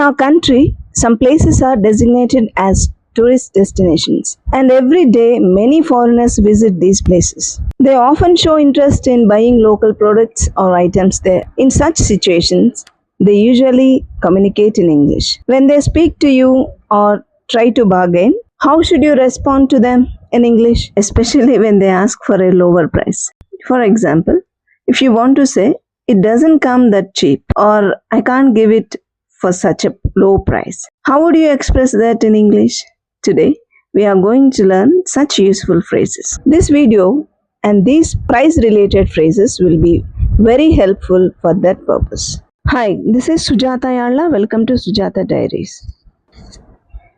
our country, some places are designated as tourist destinations, and every day many foreigners visit these places. They often show interest in buying local products or items there. In such situations, they usually communicate in English. When they speak to you or try to bargain, how should you respond to them in English, especially when they ask for a lower price? For example, if you want to say, it doesn't come that cheap, or I can't give it for such a low price, how would you express that in English? Today, we are going to learn such useful phrases. This video and these price related phrases will be very helpful for that purpose. Hi, this is Sujata Yalla. Welcome to Sujata Diaries.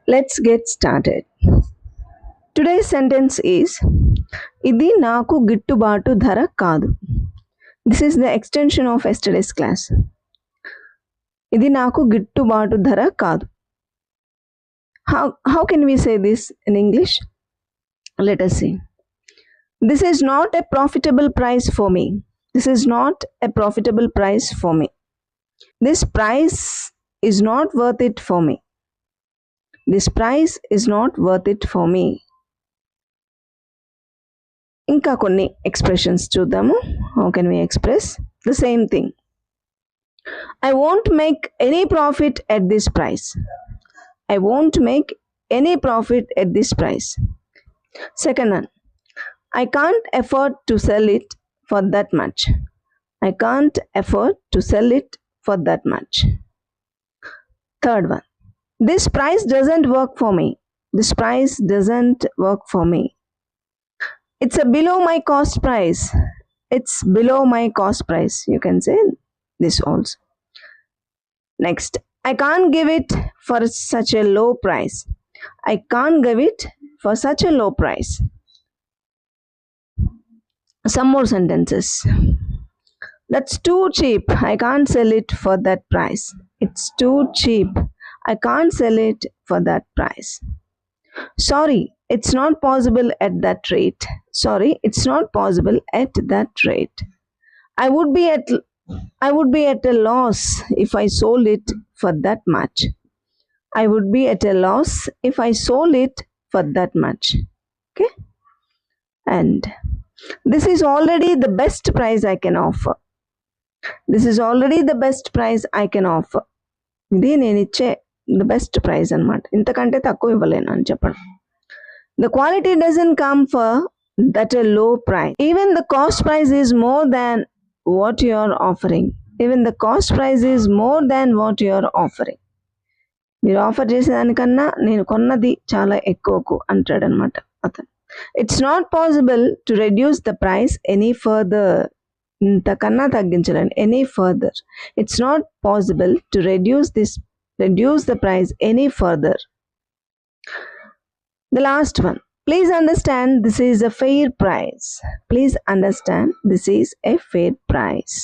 Let's get started. Today's sentence is ఇది నాకు గిట్టుబాటు ధర కాదు. This is the extension of yesterday's class. ఇది నాకు గిట్టుబాటు ధర కాదు. How can we say this in English? Let us see. This is not a profitable price for me. This is not a profitable price for me. This price is not worth it for me. This price is not worth it for me. ఇంకా కొన్ని expressions చూద్దాము. How can we express the same thing? I won't make any profit at this price. I won't make any profit at this price. Second one, I can't afford to sell it for that much. I can't afford to sell it for that much. Third one, this price doesn't work for me. This price doesn't work for me. It's a below my cost price. It's below my cost price. You can say this also. Next, I can't give it for such a low price. I can't give it for such a low price. Some more sentences. That's too cheap. I can't sell it for that price. It's too cheap. I can't sell it for that price. Sorry, it's not possible at that rate. Sorry, it's not possible at that rate. I would be at a loss if I sold it for that much. I would be at a loss if I sold it for that much. Okay? And this is already the best price I can offer. This is already the best price I can offer. ఇది నేను ఇచ్చే the best price అన్నమాట. ఇంతకంటే తక్కువ ఇవ్వలేను అని చెప్పడం. The quality doesn't come for that a low price. Even the cost price is more than what you are offering. Even the cost price is more than what you are offering. మీరు offer చేసేదానికన్నా నేను కొన్నది చాలా ఎక్కువకు అంటాడు అనమాట అతను. It's not possible to reduce the price any further. ఇంతకన్నా తగ్గించలేండి. Any further. It's not possible to reduce the price any further. The last one. Please understand this is a fair price. Please understand this is a fair price.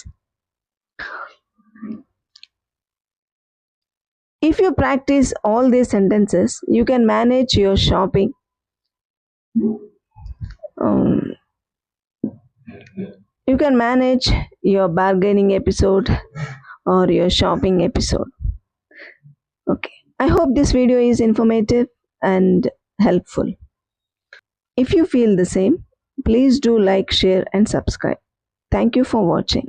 If you practice all these sentences, you can manage your shopping. You can manage your bargaining episode or your shopping episode. Okay. I hope this video is informative and helpful. If you feel the same, please do like, share and subscribe. Thank you for watching.